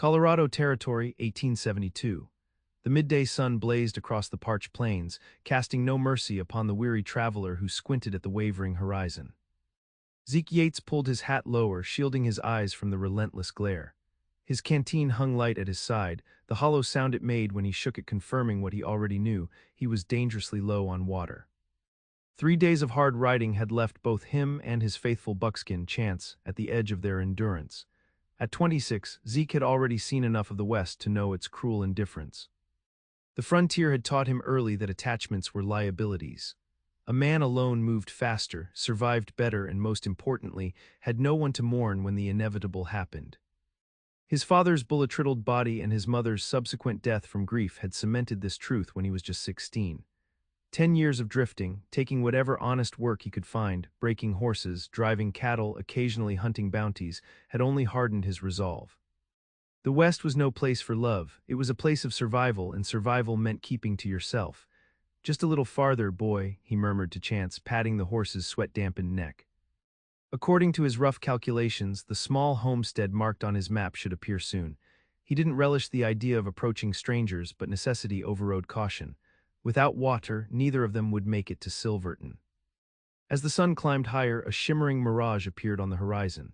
Colorado Territory, 1872. The midday sun blazed across the parched plains, casting no mercy upon the weary traveler who squinted at the wavering horizon. Zeke Yates pulled his hat lower, shielding his eyes from the relentless glare. His canteen hung light at his side, the hollow sound it made when he shook it confirming what he already knew: he was dangerously low on water. 3 days of hard riding had left both him and his faithful buckskin Chance at the edge of their endurance. At 26, Zeke had already seen enough of the West to know its cruel indifference. The frontier had taught him early that attachments were liabilities. A man alone moved faster, survived better, and most importantly, had no one to mourn when the inevitable happened. His father's bullet-riddled body and his mother's subsequent death from grief had cemented this truth when he was just 16. 10 years of drifting, taking whatever honest work he could find, breaking horses, driving cattle, occasionally hunting bounties, had only hardened his resolve. The West was no place for love, it was a place of survival, and survival meant keeping to yourself. "Just a little farther, boy," he murmured to Chance, patting the horse's sweat-dampened neck. According to his rough calculations, the small homestead marked on his map should appear soon. He didn't relish the idea of approaching strangers, but necessity overrode caution. Without water, neither of them would make it to Silverton. As the sun climbed higher, a shimmering mirage appeared on the horizon.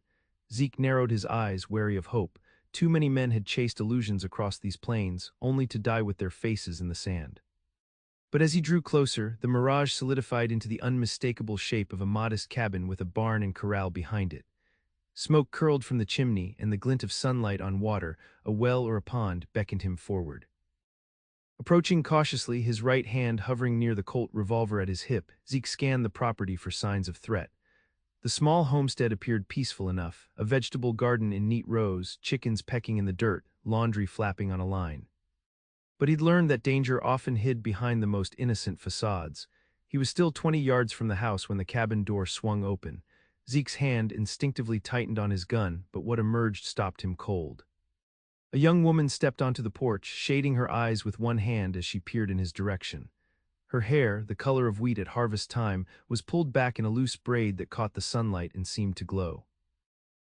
Zeke narrowed his eyes, wary of hope. Too many men had chased illusions across these plains, only to die with their faces in the sand. But as he drew closer, the mirage solidified into the unmistakable shape of a modest cabin with a barn and corral behind it. Smoke curled from the chimney, and the glint of sunlight on water, a well or a pond, beckoned him forward. Approaching cautiously, his right hand hovering near the Colt revolver at his hip, Zeke scanned the property for signs of threat. The small homestead appeared peaceful enough, a vegetable garden in neat rows, chickens pecking in the dirt, laundry flapping on a line. But he'd learned that danger often hid behind the most innocent facades. He was still 20 yards from the house when the cabin door swung open. Zeke's hand instinctively tightened on his gun, but what emerged stopped him cold. A young woman stepped onto the porch, shading her eyes with one hand as she peered in his direction. Her hair, the color of wheat at harvest time, was pulled back in a loose braid that caught the sunlight and seemed to glow.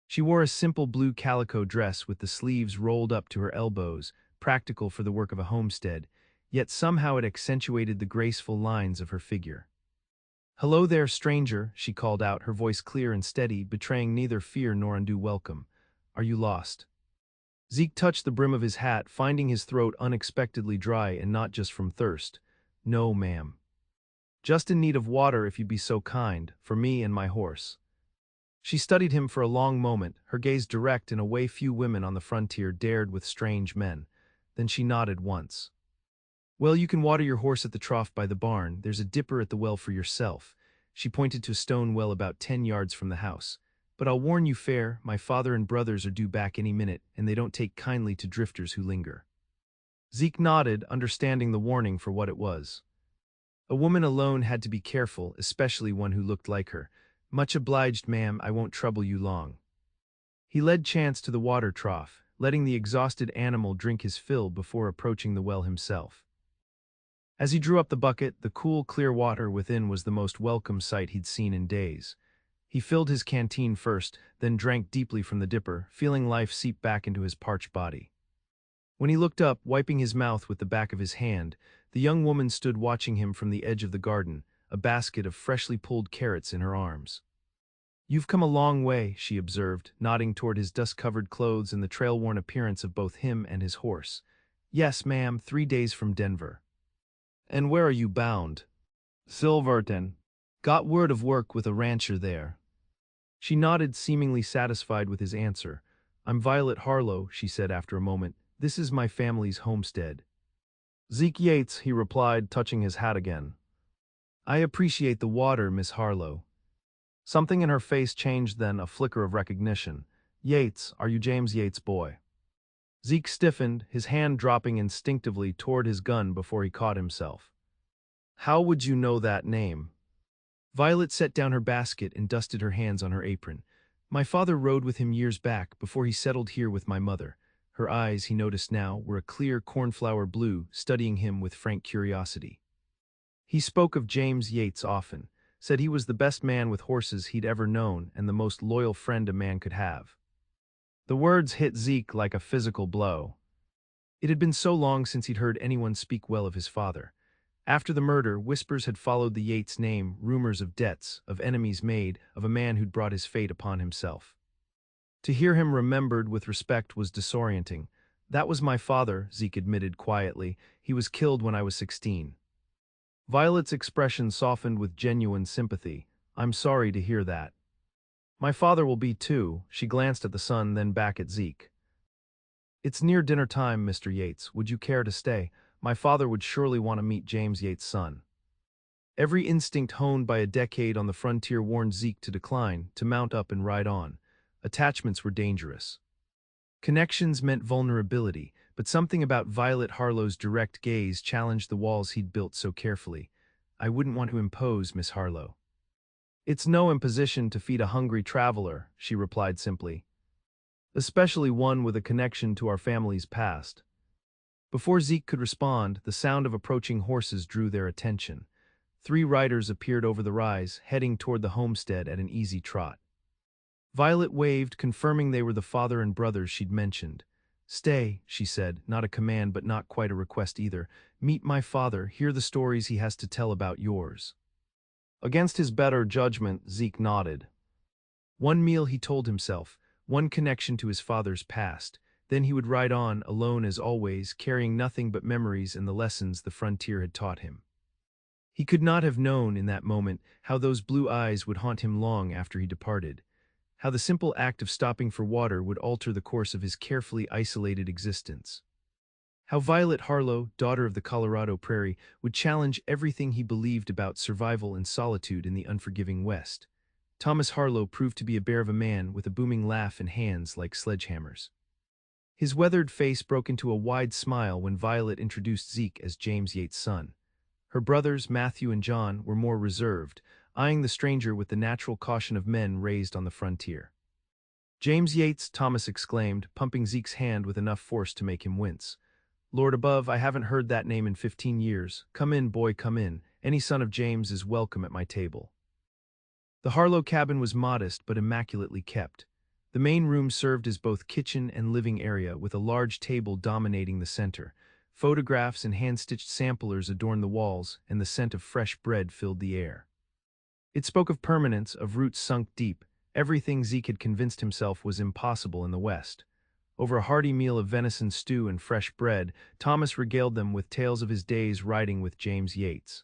She wore a simple blue calico dress with the sleeves rolled up to her elbows, practical for the work of a homestead, yet somehow it accentuated the graceful lines of her figure. "Hello there, stranger," she called out, her voice clear and steady, betraying neither fear nor undue welcome. "Are you lost?" Zeke touched the brim of his hat, finding his throat unexpectedly dry, and not just from thirst. "No, ma'am. Just in need of water, if you'd be so kind, for me and my horse." She studied him for a long moment, her gaze direct in a way few women on the frontier dared with strange men. Then she nodded once. "Well, you can water your horse at the trough by the barn. There's a dipper at the well for yourself." She pointed to a stone well about 10 yards from the house. "But I'll warn you fair, my father and brothers are due back any minute, and they don't take kindly to drifters who linger." Zeke nodded, understanding the warning for what it was. A woman alone had to be careful, especially one who looked like her. "Much obliged, ma'am, I won't trouble you long." He led Chance to the water trough, letting the exhausted animal drink his fill before approaching the well himself. As he drew up the bucket, the cool, clear water within was the most welcome sight he'd seen in days. He filled his canteen first, then drank deeply from the dipper, feeling life seep back into his parched body. When he looked up, wiping his mouth with the back of his hand, the young woman stood watching him from the edge of the garden, a basket of freshly pulled carrots in her arms. "You've come a long way," she observed, nodding toward his dust-covered clothes and the trail-worn appearance of both him and his horse. "Yes, ma'am, 3 days from Denver." "And where are you bound?" "Silverton. Got word of work with a rancher there." She nodded, seemingly satisfied with his answer. "I'm Violet Harlow," she said after a moment. "This is my family's homestead." "Zeke Yates," he replied, touching his hat again. "I appreciate the water, Miss Harlow." Something in her face changed then, a flicker of recognition. "Yates, are you James Yates' boy?" Zeke stiffened, his hand dropping instinctively toward his gun before he caught himself. "How would you know that name?" Violet set down her basket and dusted her hands on her apron. "My father rode with him years back, before he settled here with my mother." Her eyes, he noticed now, were a clear cornflower blue, studying him with frank curiosity. He spoke of James Yates often, said he was the best man with horses he'd ever known and the most loyal friend a man could have. The words hit Zeke like a physical blow. It had been so long since he'd heard anyone speak well of his father. After the murder, whispers had followed the Yates name, rumors of debts, of enemies made, of a man who'd brought his fate upon himself. To hear him remembered with respect was disorienting. That was my father, Zeke admitted quietly. He was killed when I was 16. Violet's expression softened with genuine sympathy. I'm sorry to hear that. My father will be too. She glanced at the son, then back at Zeke. It's near dinner time, Mr. Yates. Would you care to stay? My father would surely want to meet James Yates' son. Every instinct honed by a decade on the frontier warned Zeke to decline, to mount up and ride on. Attachments were dangerous. Connections meant vulnerability, but something about Violet Harlow's direct gaze challenged the walls he'd built so carefully. I wouldn't want to impose, Miss Harlow. It's no imposition to feed a hungry traveler, she replied simply. Especially one with a connection to our family's past. Before Zeke could respond, the sound of approaching horses drew their attention. 3 riders appeared over the rise, heading toward the homestead at an easy trot. Violet waved, confirming they were the father and brothers she'd mentioned. Stay, she said, not a command but not quite a request either. Meet my father, hear the stories he has to tell about yours. Against his better judgment, Zeke nodded. One meal, he told himself, one connection to his father's past. Then he would ride on, alone as always, carrying nothing but memories and the lessons the frontier had taught him. He could not have known in that moment how those blue eyes would haunt him long after he departed, how the simple act of stopping for water would alter the course of his carefully isolated existence. How Violet Harlow, daughter of the Colorado prairie, would challenge everything he believed about survival and solitude in the unforgiving West. Thomas Harlow proved to be a bear of a man with a booming laugh and hands like sledgehammers. His weathered face broke into a wide smile when Violet introduced Zeke as James Yates' son. Her brothers, Matthew and John, were more reserved, eyeing the stranger with the natural caution of men raised on the frontier. James Yates, Thomas exclaimed, pumping Zeke's hand with enough force to make him wince. Lord above, I haven't heard that name in 15 years. Come in, boy, come in. Any son of James is welcome at my table. The Harlow cabin was modest but immaculately kept. The main room served as both kitchen and living area, with a large table dominating the center. Photographs and hand-stitched samplers adorned the walls, and the scent of fresh bread filled the air. It spoke of permanence, of roots sunk deep, everything Zeke had convinced himself was impossible in the West. Over a hearty meal of venison stew and fresh bread, Thomas regaled them with tales of his days riding with James Yates.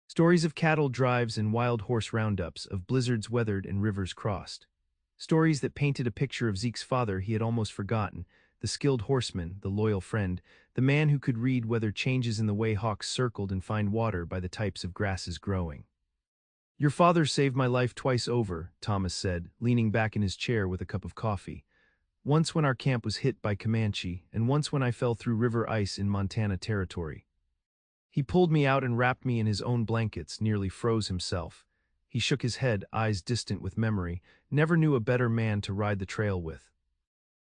Stories of cattle drives and wild horse roundups, of blizzards weathered and rivers crossed. Stories that painted a picture of Zeke's father he had almost forgotten, the skilled horseman, the loyal friend, the man who could read weather changes in the way hawks circled and find water by the types of grasses growing. Your father saved my life twice over, Thomas said, leaning back in his chair with a cup of coffee. Once when our camp was hit by Comanche, and once when I fell through river ice in Montana territory. He pulled me out and wrapped me in his own blankets, nearly froze himself. He shook his head, eyes distant with memory, never knew a better man to ride the trail with.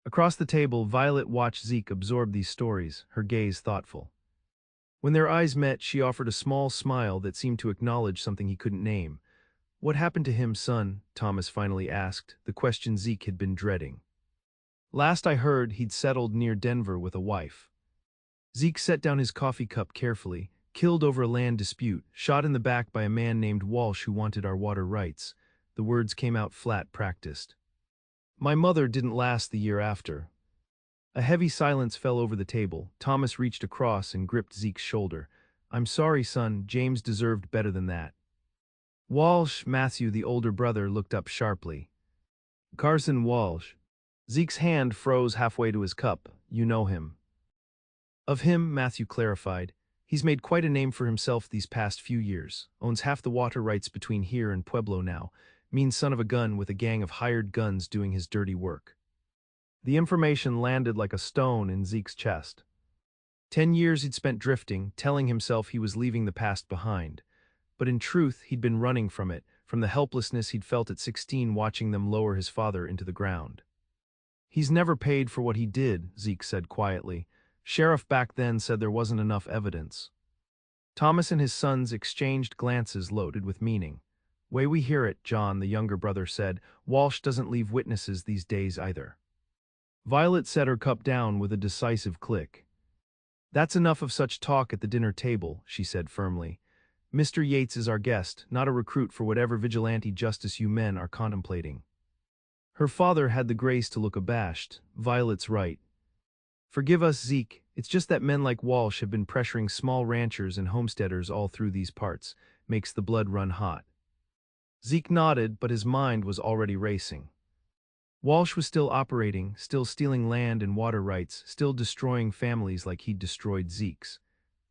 Across the table, Violet watched Zeke absorb these stories, her gaze thoughtful. When their eyes met, she offered a small smile that seemed to acknowledge something he couldn't name. What happened to him, son? Thomas finally asked, the question Zeke had been dreading. Last I heard, he'd settled near Denver with a wife. Zeke set down his coffee cup carefully, killed over a land dispute, shot in the back by a man named Walsh who wanted our water rights. The words came out flat, practiced. My mother didn't last the year after. A heavy silence fell over the table. Thomas reached across and gripped Zeke's shoulder. I'm sorry, son, James deserved better than that. Walsh, Matthew, the older brother, looked up sharply. Carson Walsh. Zeke's hand froze halfway to his cup. You know him. Of him, Matthew clarified. He's made quite a name for himself these past few years. Owns half the water rights between here and Pueblo now. Mean son of a gun with a gang of hired guns doing his dirty work. The information landed like a stone in Zeke's chest. 10 years he'd spent drifting, telling himself he was leaving the past behind. But in truth, he'd been running from it, from the helplessness he'd felt at 16 watching them lower his father into the ground. He's never paid for what he did, Zeke said quietly. Sheriff back then said there wasn't enough evidence. Thomas and his sons exchanged glances loaded with meaning. Way we hear it, John, the younger brother said, Walsh doesn't leave witnesses these days either. Violet set her cup down with a decisive click. That's enough of such talk at the dinner table, she said firmly. Mr. Yates is our guest, not a recruit for whatever vigilante justice you men are contemplating. Her father had the grace to look abashed. Violet's right. Forgive us, Zeke, it's just that men like Walsh have been pressuring small ranchers and homesteaders all through these parts. Makes the blood run hot. Zeke nodded, but his mind was already racing. Walsh was still operating, still stealing land and water rights, still destroying families like he'd destroyed Zeke's.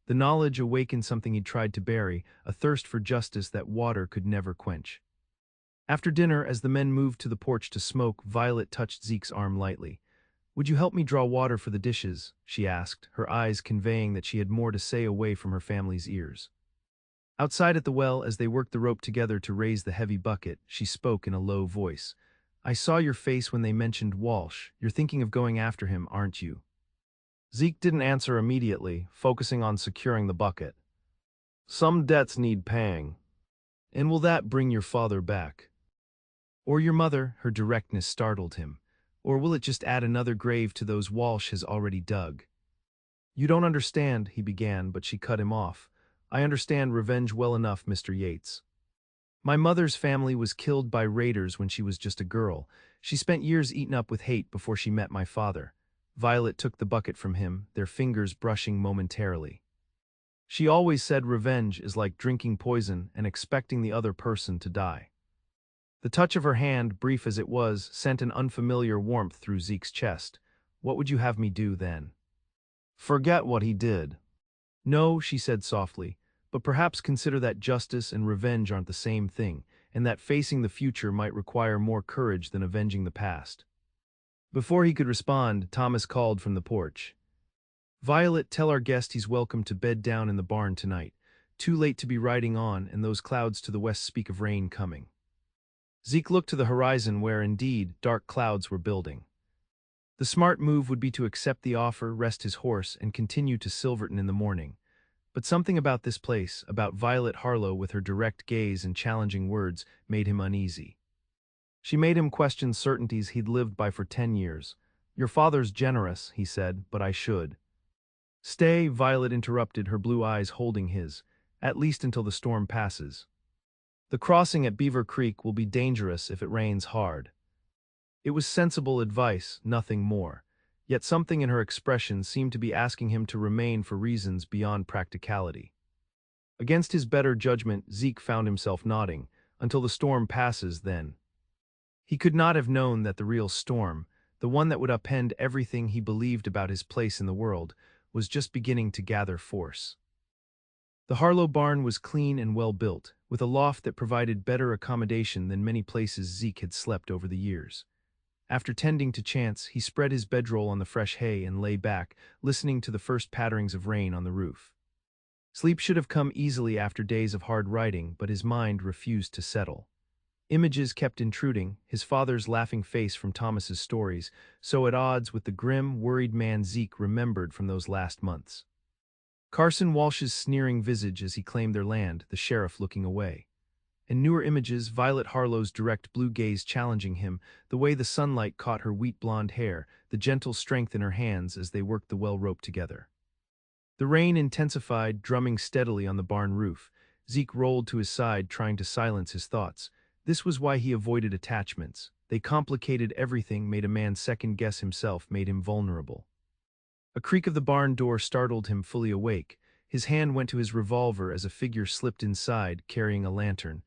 The knowledge awakened something he'd tried to bury, a thirst for justice that water could never quench. After dinner, as the men moved to the porch to smoke, Violet touched Zeke's arm lightly. Would you help me draw water for the dishes? She asked, her eyes conveying that she had more to say away from her family's ears. Outside at the well, as they worked the rope together to raise the heavy bucket, she spoke in a low voice. I saw your face when they mentioned Walsh. You're thinking of going after him, aren't you? Zeke didn't answer immediately, focusing on securing the bucket. Some debts need paying. And will that bring your father back? Or your mother? Her directness startled him. Or will it just add another grave to those Walsh has already dug? You don't understand, he began, but she cut him off. I understand revenge well enough, Mr. Yates. My mother's family was killed by raiders when she was just a girl. She spent years eaten up with hate before she met my father. Violet took the bucket from him, their fingers brushing momentarily. She always said revenge is like drinking poison and expecting the other person to die. The touch of her hand, brief as it was, sent an unfamiliar warmth through Zeke's chest. What would you have me do then? Forget what he did. No, she said softly, but perhaps consider that justice and revenge aren't the same thing, and that facing the future might require more courage than avenging the past. Before he could respond, Thomas called from the porch. Violet, tell our guest he's welcome to bed down in the barn tonight. Too late to be riding on, and those clouds to the west speak of rain coming. Zeke looked to the horizon where, indeed, dark clouds were building. The smart move would be to accept the offer, rest his horse, and continue to Silverton in the morning. But something about this place, about Violet Harlow with her direct gaze and challenging words, made him uneasy. She made him question certainties he'd lived by for 10 years. Your father's generous, he said, but I should. Stay, Violet interrupted, her blue eyes holding his. At least until the storm passes. The crossing at Beaver Creek will be dangerous if it rains hard. It was sensible advice, nothing more. Yet something in her expression seemed to be asking him to remain for reasons beyond practicality. Against his better judgment, Zeke found himself nodding. Until the storm passes, then. He could not have known that the real storm, the one that would upend everything he believed about his place in the world, was just beginning to gather force. The Harlow barn was clean and well built, with a loft that provided better accommodation than many places Zeke had slept over the years. After tending to chance, he spread his bedroll on the fresh hay and lay back, listening to the first patterings of rain on the roof. Sleep should have come easily after days of hard riding, but his mind refused to settle. Images kept intruding, his father's laughing face from Thomas's stories, so at odds with the grim, worried man Zeke remembered from those last months. Carson Walsh's sneering visage as he claimed their land, the sheriff looking away. In newer images, Violet Harlow's direct blue gaze challenging him, the way the sunlight caught her wheat-blonde hair, the gentle strength in her hands as they worked the well rope together. The rain intensified, drumming steadily on the barn roof. Zeke rolled to his side, trying to silence his thoughts. This was why he avoided attachments. They complicated everything, made a man second-guess himself, made him vulnerable. A creak of the barn door startled him fully awake. His hand went to his revolver as a figure slipped inside, carrying a lantern.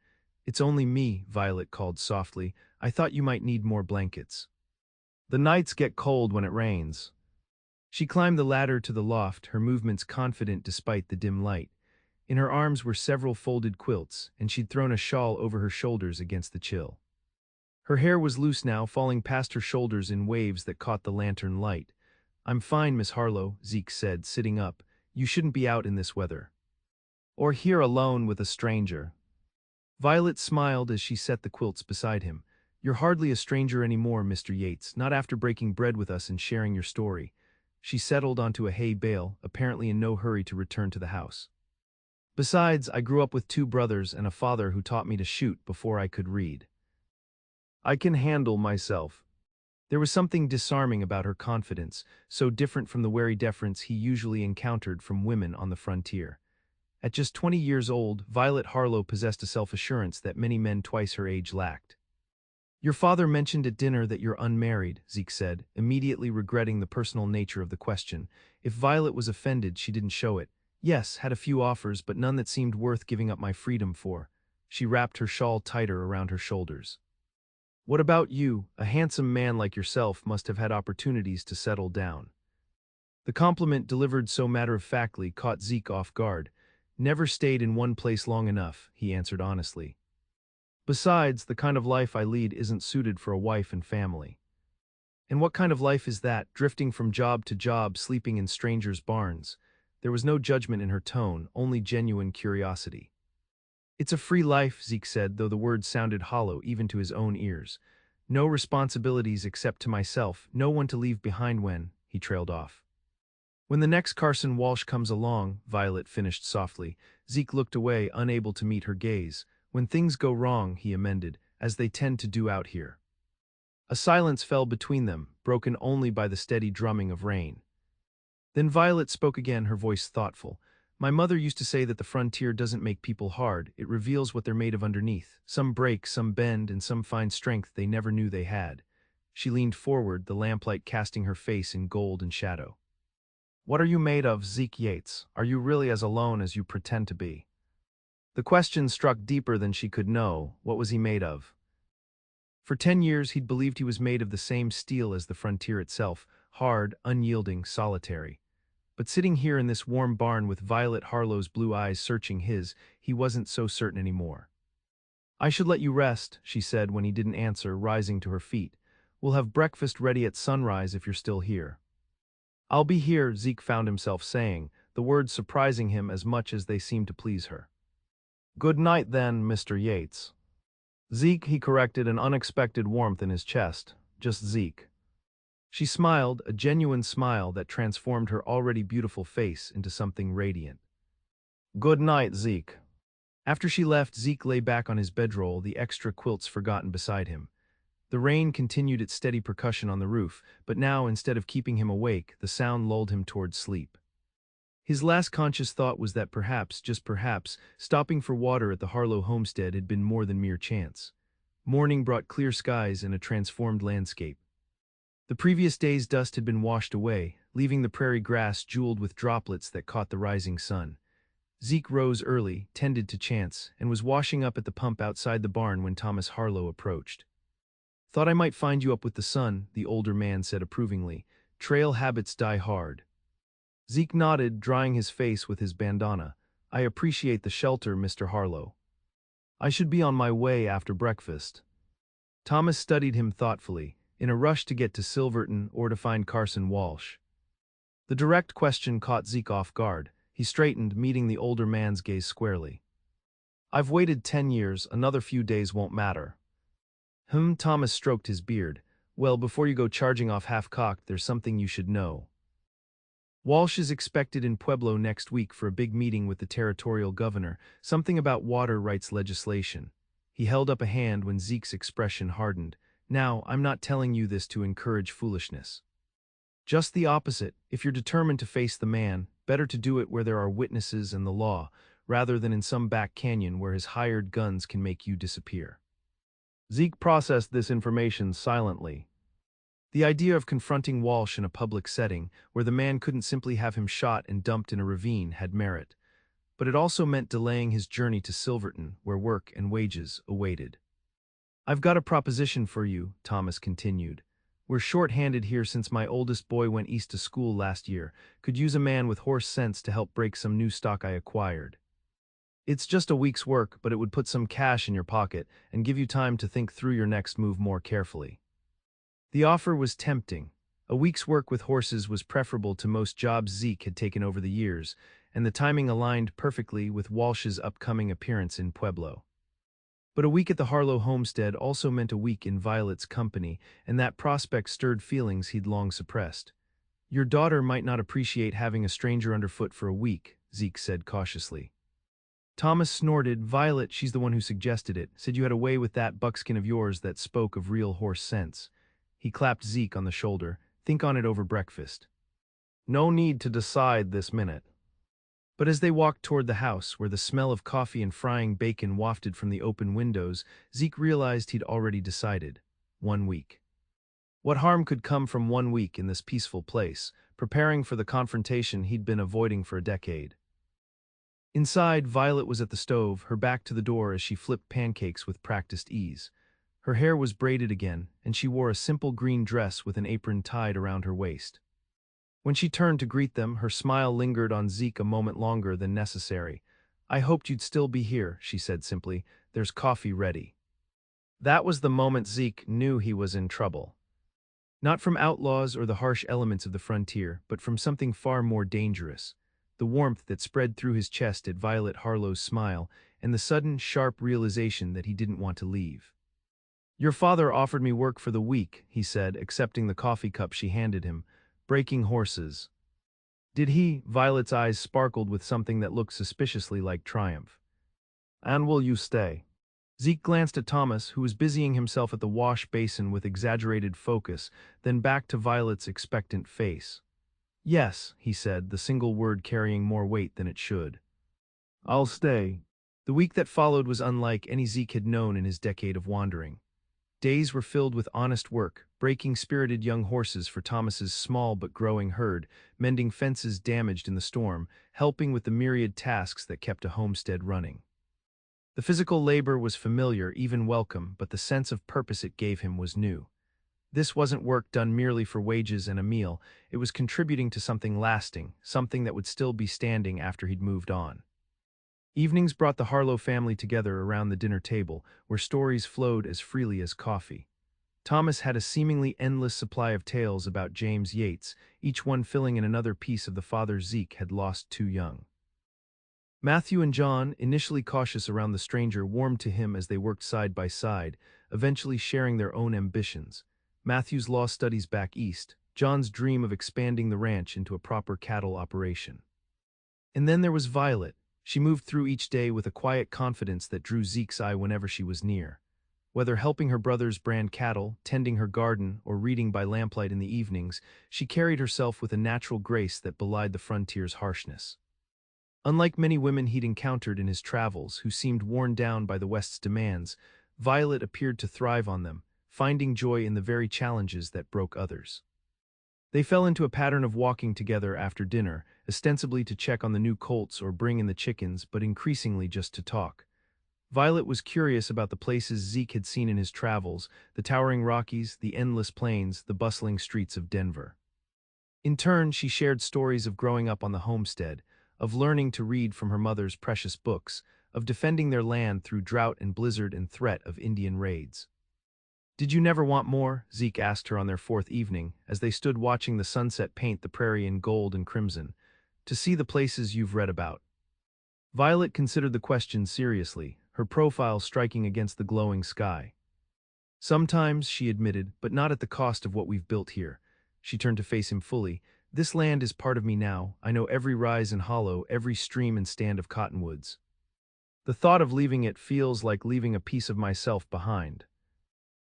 It's only me, Violet called softly. I thought you might need more blankets. The nights get cold when it rains. She climbed the ladder to the loft, her movements confident despite the dim light. In her arms were several folded quilts, and she'd thrown a shawl over her shoulders against the chill. Her hair was loose now, falling past her shoulders in waves that caught the lantern light. I'm fine, Miss Harlow, Zeke said, sitting up. You shouldn't be out in this weather. Or here alone with a stranger. Violet smiled as she set the quilts beside him. You're hardly a stranger anymore, Mr. Yates, not after breaking bread with us and sharing your story. She settled onto a hay bale, apparently in no hurry to return to the house. Besides, I grew up with 2 brothers and a father who taught me to shoot before I could read. I can handle myself. There was something disarming about her confidence, so different from the wary deference he usually encountered from women on the frontier. At just 20 years old, Violet Harlow possessed a self-assurance that many men twice her age lacked. Your father mentioned at dinner that you're unmarried, Zeke said, immediately regretting the personal nature of the question. If Violet was offended, she didn't show it. Yes, had a few offers, but none that seemed worth giving up my freedom for. She wrapped her shawl tighter around her shoulders. What about you? A handsome man like yourself must have had opportunities to settle down. The compliment delivered so matter-of-factly caught Zeke off guard. Never stayed in one place long enough, he answered honestly. Besides, the kind of life I lead isn't suited for a wife and family. And what kind of life is that, drifting from job to job, sleeping in strangers' barns? There was no judgment in her tone, only genuine curiosity. It's a free life, Zeke said, though the words sounded hollow even to his own ears. No responsibilities except to myself, no one to leave behind when, he trailed off. When the next Carson Walsh comes along, Violet finished softly. Zeke looked away, unable to meet her gaze. When things go wrong, he amended, as they tend to do out here. A silence fell between them, broken only by the steady drumming of rain. Then Violet spoke again, her voice thoughtful. My mother used to say that the frontier doesn't make people hard, it reveals what they're made of underneath. Some break, some bend, and some find strength they never knew they had. She leaned forward, the lamplight casting her face in gold and shadow. What are you made of, Zeke Yates? Are you really as alone as you pretend to be? The question struck deeper than she could know. What was he made of? For 10 years he'd believed he was made of the same steel as the frontier itself, hard, unyielding, solitary. But sitting here in this warm barn with Violet Harlow's blue eyes searching his, he wasn't so certain anymore. I should let you rest, she said when he didn't answer, rising to her feet. We'll have breakfast ready at sunrise if you're still here. I'll be here, Zeke found himself saying, the words surprising him as much as they seemed to please her. Good night then, Mr. Yates. Zeke, he corrected, an unexpected warmth in his chest. Just Zeke. She smiled, a genuine smile that transformed her already beautiful face into something radiant. Good night, Zeke. After she left, Zeke lay back on his bedroll, the extra quilts forgotten beside him. The rain continued its steady percussion on the roof, but now, instead of keeping him awake, the sound lulled him towards sleep. His last conscious thought was that perhaps, just perhaps, stopping for water at the Harlow homestead had been more than mere chance. Morning brought clear skies and a transformed landscape. The previous day's dust had been washed away, leaving the prairie grass jeweled with droplets that caught the rising sun. Zeke rose early, tended to chance, and was washing up at the pump outside the barn when Thomas Harlow approached. Thought I might find you up with the sun, the older man said approvingly. Trail habits die hard. Zeke nodded, drying his face with his bandana. I appreciate the shelter, Mr. Harlow. I should be on my way after breakfast. Thomas studied him thoughtfully, in a rush to get to Silverton or to find Carson Walsh. The direct question caught Zeke off guard. He straightened, meeting the older man's gaze squarely. I've waited 10 years, another few days won't matter. Thomas stroked his beard. Well, before you go charging off half-cocked, there's something you should know. Walsh is expected in Pueblo next week for a big meeting with the territorial governor, something about water rights legislation. He held up a hand when Zeke's expression hardened. Now, I'm not telling you this to encourage foolishness. Just the opposite. If you're determined to face the man, better to do it where there are witnesses and the law, rather than in some back canyon where his hired guns can make you disappear. Zeke processed this information silently. The idea of confronting Walsh in a public setting, where the man couldn't simply have him shot and dumped in a ravine, had merit. But it also meant delaying his journey to Silverton, where work and wages awaited. I've got a proposition for you, Thomas continued. We're short-handed here since my oldest boy went east to school last year. Could use a man with horse sense to help break some new stock I acquired. It's just a week's work, but it would put some cash in your pocket and give you time to think through your next move more carefully. The offer was tempting. A week's work with horses was preferable to most jobs Zeke had taken over the years, and the timing aligned perfectly with Walsh's upcoming appearance in Pueblo. But a week at the Harlow homestead also meant a week in Violet's company, and that prospect stirred feelings he'd long suppressed. Your daughter might not appreciate having a stranger underfoot for a week, Zeke said cautiously. Thomas snorted. Violet, she's the one who suggested it, said you had a way with that buckskin of yours that spoke of real horse sense. He clapped Zeke on the shoulder. Think on it over breakfast. No need to decide this minute. But as they walked toward the house, where the smell of coffee and frying bacon wafted from the open windows, Zeke realized he'd already decided. 1 week. What harm could come from 1 week in this peaceful place, preparing for the confrontation he'd been avoiding for a decade? Inside, Violet was at the stove, her back to the door as she flipped pancakes with practiced ease. Her hair was braided again, and she wore a simple green dress with an apron tied around her waist. When she turned to greet them, her smile lingered on Zeke a moment longer than necessary. "I hoped you'd still be here," she said simply. "There's coffee ready." That was the moment Zeke knew he was in trouble. Not from outlaws or the harsh elements of the frontier, but from something far more dangerous. The warmth that spread through his chest at Violet Harlow's smile, and the sudden, sharp realization that he didn't want to leave. "Your father offered me work for the week," he said, accepting the coffee cup she handed him. "Breaking horses." "Did he?" Violet's eyes sparkled with something that looked suspiciously like triumph. "And will you stay?" Zeke glanced at Thomas, who was busying himself at the wash basin with exaggerated focus, then back to Violet's expectant face. "Yes," he said, the single word carrying more weight than it should. "I'll stay." The week that followed was unlike any Zeke had known in his decade of wandering. Days were filled with honest work, breaking spirited young horses for Thomas's small but growing herd, mending fences damaged in the storm, helping with the myriad tasks that kept a homestead running. The physical labor was familiar, even welcome, but the sense of purpose it gave him was new. This wasn't work done merely for wages and a meal, it was contributing to something lasting, something that would still be standing after he'd moved on. Evenings brought the Harlow family together around the dinner table, where stories flowed as freely as coffee. Thomas had a seemingly endless supply of tales about James Yates, each one filling in another piece of the father Zeke had lost too young. Matthew and John, initially cautious around the stranger, warmed to him as they worked side by side, eventually sharing their own ambitions. Matthew's law studies back east, John's dream of expanding the ranch into a proper cattle operation. And then there was Violet. She moved through each day with a quiet confidence that drew Zeke's eye whenever she was near. Whether helping her brothers brand cattle, tending her garden, or reading by lamplight in the evenings, she carried herself with a natural grace that belied the frontier's harshness. Unlike many women he'd encountered in his travels who seemed worn down by the West's demands, Violet appeared to thrive on them, finding joy in the very challenges that broke others. They fell into a pattern of walking together after dinner, ostensibly to check on the new colts or bring in the chickens, but increasingly just to talk. Violet was curious about the places Zeke had seen in his travels, the towering Rockies, the endless plains, the bustling streets of Denver. In turn, she shared stories of growing up on the homestead, of learning to read from her mother's precious books, of defending their land through drought and blizzard and threat of Indian raids. "Did you never want more?" Zeke asked her on their fourth evening, as they stood watching the sunset paint the prairie in gold and crimson. "To see the places you've read about?" Violet considered the question seriously, her profile striking against the glowing sky. "Sometimes," she admitted, "but not at the cost of what we've built here." She turned to face him fully. "This land is part of me now. I know every rise and hollow, every stream and stand of cottonwoods. The thought of leaving it feels like leaving a piece of myself behind."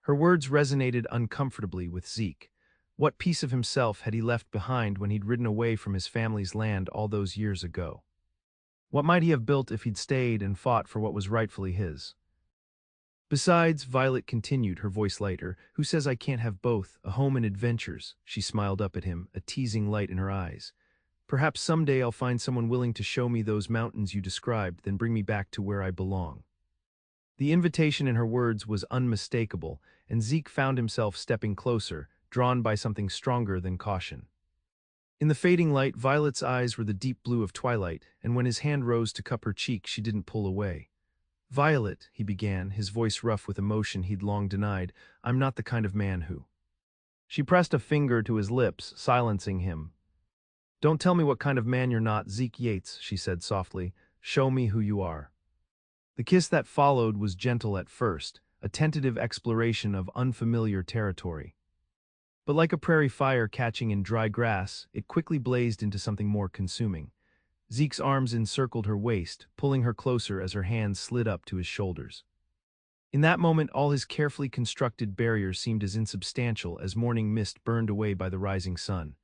Her words resonated uncomfortably with Zeke. What piece of himself had he left behind when he'd ridden away from his family's land all those years ago? What might he have built if he'd stayed and fought for what was rightfully his? "Besides," Violet continued, her voice lighter, "who says I can't have both, a home and adventures?" She smiled up at him, a teasing light in her eyes. "Perhaps someday I'll find someone willing to show me those mountains you described, then bring me back to where I belong." The invitation in her words was unmistakable, and Zeke found himself stepping closer, drawn by something stronger than caution. In the fading light, Violet's eyes were the deep blue of twilight, and when his hand rose to cup her cheek, she didn't pull away. "Violet," he began, his voice rough with emotion he'd long denied, "I'm not the kind of man who—" She pressed a finger to his lips, silencing him. "Don't tell me what kind of man you're not, Zeke Yates," she said softly. "Show me who you are." The kiss that followed was gentle at first, a tentative exploration of unfamiliar territory. But like a prairie fire catching in dry grass, it quickly blazed into something more consuming. Zeke's arms encircled her waist, pulling her closer as her hands slid up to his shoulders. In that moment, all his carefully constructed barriers seemed as insubstantial as morning mist burned away by the rising sun.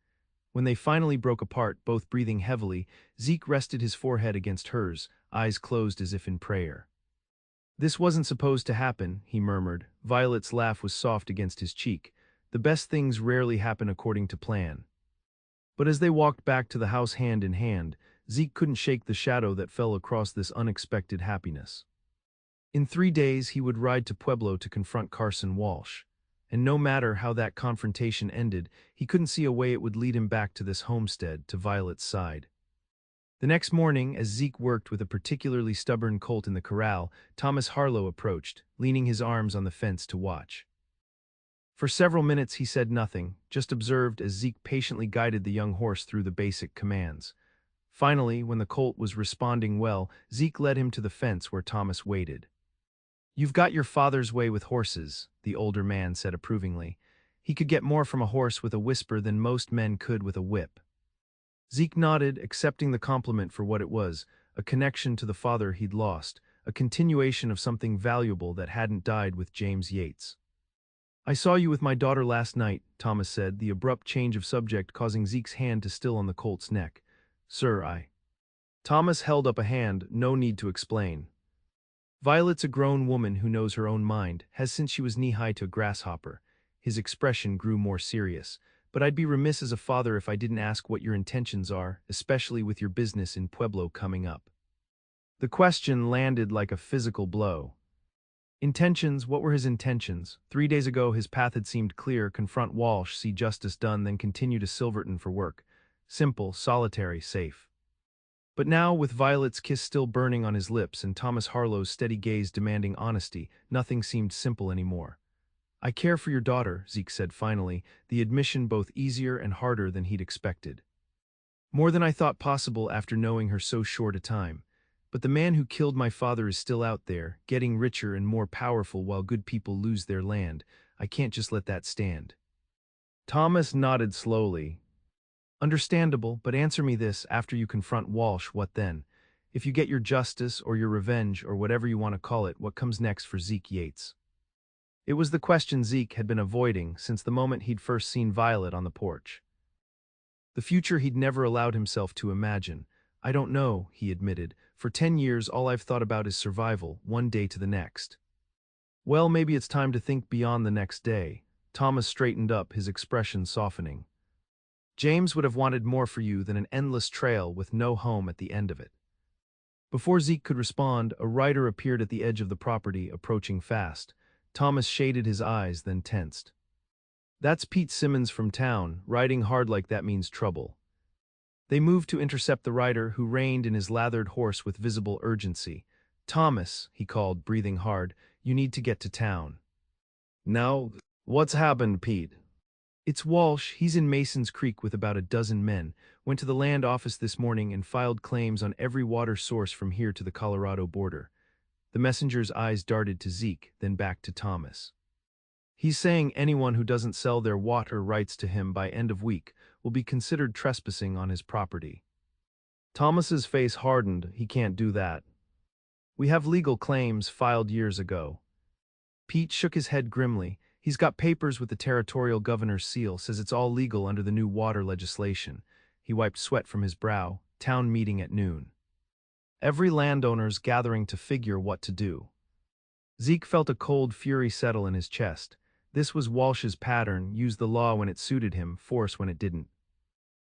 When they finally broke apart, both breathing heavily, Zeke rested his forehead against hers, eyes closed as if in prayer. "This wasn't supposed to happen," he murmured. Violet's laugh was soft against his cheek. "The best things rarely happen according to plan." But as they walked back to the house hand in hand, Zeke couldn't shake the shadow that fell across this unexpected happiness. In 3 days, he would ride to Pueblo to confront Carson Walsh. And no matter how that confrontation ended, he couldn't see a way it would lead him back to this homestead, to Violet's side. The next morning, as Zeke worked with a particularly stubborn colt in the corral, Thomas Harlow approached, leaning his arms on the fence to watch. For several minutes he said nothing, just observed as Zeke patiently guided the young horse through the basic commands. Finally, when the colt was responding well, Zeke led him to the fence where Thomas waited. "You've got your father's way with horses," the older man said approvingly. He could get more from a horse with a whisper than most men could with a whip. Zeke nodded, accepting the compliment for what it was, a connection to the father he'd lost, a continuation of something valuable that hadn't died with James Yates. "I saw you with my daughter last night," Thomas said, the abrupt change of subject causing Zeke's hand to still on the colt's neck. "Sir, I—" Thomas held up a hand, no need to explain. "Violet's a grown woman who knows her own mind, has since she was knee-high to a grasshopper." His expression grew more serious. "But I'd be remiss as a father if I didn't ask what your intentions are, especially with your business in Pueblo coming up." The question landed like a physical blow. Intentions, what were his intentions? 3 days ago his path had seemed clear: confront Walsh, see justice done, then continue to Silverton for work. Simple, solitary, safe. But now, with Violet's kiss still burning on his lips and Thomas Harlow's steady gaze demanding honesty, nothing seemed simple anymore. "I care for your daughter," Zeke said finally, the admission both easier and harder than he'd expected. "More than I thought possible after knowing her so short a time. But the man who killed my father is still out there, getting richer and more powerful while good people lose their land. I can't just let that stand." Thomas nodded slowly. "Understandable, but answer me this: after you confront Walsh, what then? If you get your justice, or your revenge, or whatever you want to call it, what comes next for Zeke Yates?" It was the question Zeke had been avoiding since the moment he'd first seen Violet on the porch. The future he'd never allowed himself to imagine. "I don't know," he admitted. "For 10 years, all I've thought about is survival, one day to the next." "Well, maybe it's time to think beyond the next day." Thomas straightened up, his expression softening. "James would have wanted more for you than an endless trail with no home at the end of it." Before Zeke could respond, a rider appeared at the edge of the property, approaching fast. Thomas shaded his eyes, then tensed. "That's Pete Simmons from town. Riding hard like that means trouble." They moved to intercept the rider, who reined in his lathered horse with visible urgency. "Thomas," he called, breathing hard, "you need to get to town." "Now, what's happened, Pete?" "It's Walsh. He's in Mason's Creek with about a dozen men. Went to the land office this morning and filed claims on every water source from here to the Colorado border." The messenger's eyes darted to Zeke, then back to Thomas. "He's saying anyone who doesn't sell their water rights to him by end of week will be considered trespassing on his property." Thomas's face hardened. "He can't do that. We have legal claims filed years ago." Pete shook his head grimly. "He's got papers with the territorial governor's seal, says it's all legal under the new water legislation." He wiped sweat from his brow. "Town meeting at noon. Every landowner's gathering to figure what to do." Zeke felt a cold fury settle in his chest. This was Walsh's pattern: use the law when it suited him, force when it didn't.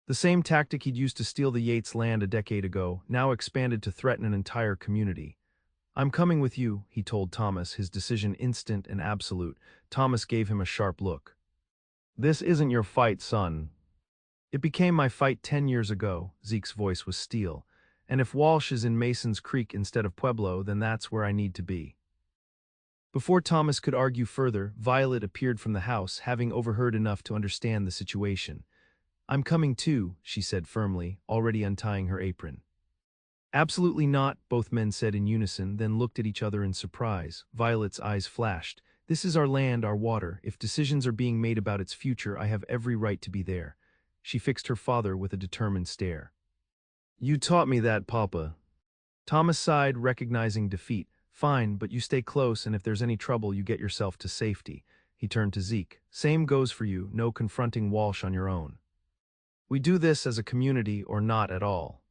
The same tactic he'd used to steal the Yates land a decade ago, now expanded to threaten an entire community. "I'm coming with you," he told Thomas, his decision instant and absolute. Thomas gave him a sharp look. "This isn't your fight, son." "It became my fight 10 years ago." Zeke's voice was steel. "And if Walsh is in Mason's Creek instead of Pueblo, then that's where I need to be." Before Thomas could argue further, Violet appeared from the house, having overheard enough to understand the situation. "I'm coming too," she said firmly, already untying her apron. "Absolutely not," both men said in unison, then looked at each other in surprise. Violet's eyes flashed. "This is our land, our water. If decisions are being made about its future, I have every right to be there." She fixed her father with a determined stare. "You taught me that, Papa." Thomas sighed, recognizing defeat. Fine, but you stay close and if there's any trouble you get yourself to safety. He turned to Zeke. Same goes for you, no confronting Walsh on your own. We do this as a community or not at all.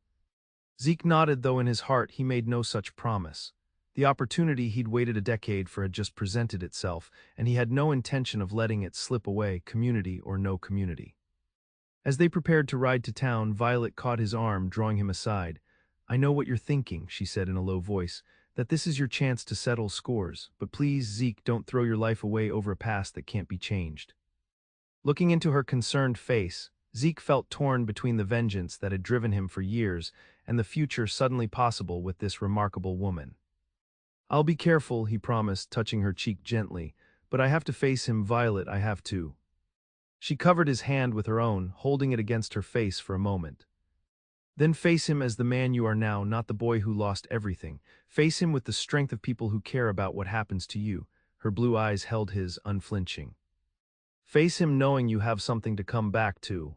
Zeke nodded, though in his heart he made no such promise. The opportunity he'd waited a decade for had just presented itself, and he had no intention of letting it slip away, community or no community. As they prepared to ride to town, Violet caught his arm, drawing him aside. I know what you're thinking, she said in a low voice, that this is your chance to settle scores, but please, Zeke, don't throw your life away over a past that can't be changed. Looking into her concerned face, Zeke felt torn between the vengeance that had driven him for years and the future suddenly possible with this remarkable woman. I'll be careful, he promised, touching her cheek gently, but I have to face him, Violet, I have to. She covered his hand with her own, holding it against her face for a moment. Then face him as the man you are now, not the boy who lost everything. Face him with the strength of people who care about what happens to you. Her blue eyes held his, unflinching. Face him knowing you have something to come back to.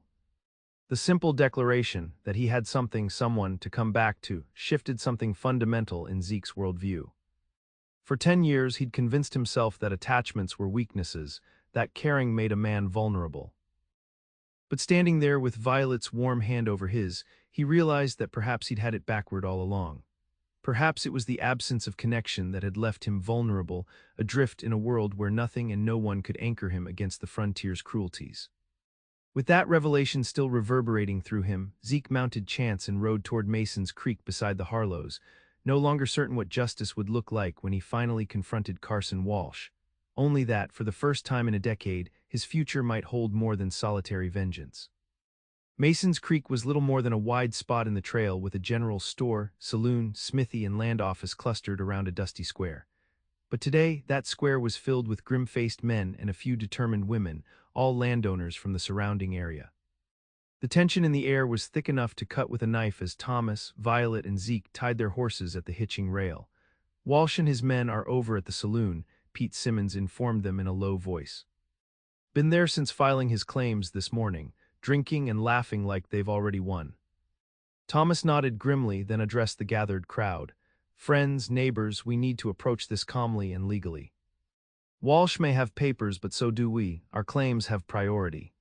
The simple declaration that he had something, someone, to come back to, shifted something fundamental in Zeke's worldview. For 10 years he'd convinced himself that attachments were weaknesses, that caring made a man vulnerable. But standing there with Violet's warm hand over his, he realized that perhaps he'd had it backward all along. Perhaps it was the absence of connection that had left him vulnerable, adrift in a world where nothing and no one could anchor him against the frontier's cruelties. With that revelation still reverberating through him, Zeke mounted Chance and rode toward Mason's Creek beside the Harlows, no longer certain what justice would look like when he finally confronted Carson Walsh. Only that, for the first time in a decade, his future might hold more than solitary vengeance. Mason's Creek was little more than a wide spot in the trail with a general store, saloon, smithy, and land office clustered around a dusty square. But today, that square was filled with grim-faced men and a few determined women, all landowners from the surrounding area. The tension in the air was thick enough to cut with a knife as Thomas, Violet, and Zeke tied their horses at the hitching rail. Walsh and his men are over at the saloon, Pete Simmons informed them in a low voice. Been there since filing his claims this morning, drinking and laughing like they've already won. Thomas nodded grimly, then addressed the gathered crowd. Friends, neighbors, we need to approach this calmly and legally. Walsh may have papers, but so do we. Our claims have priority.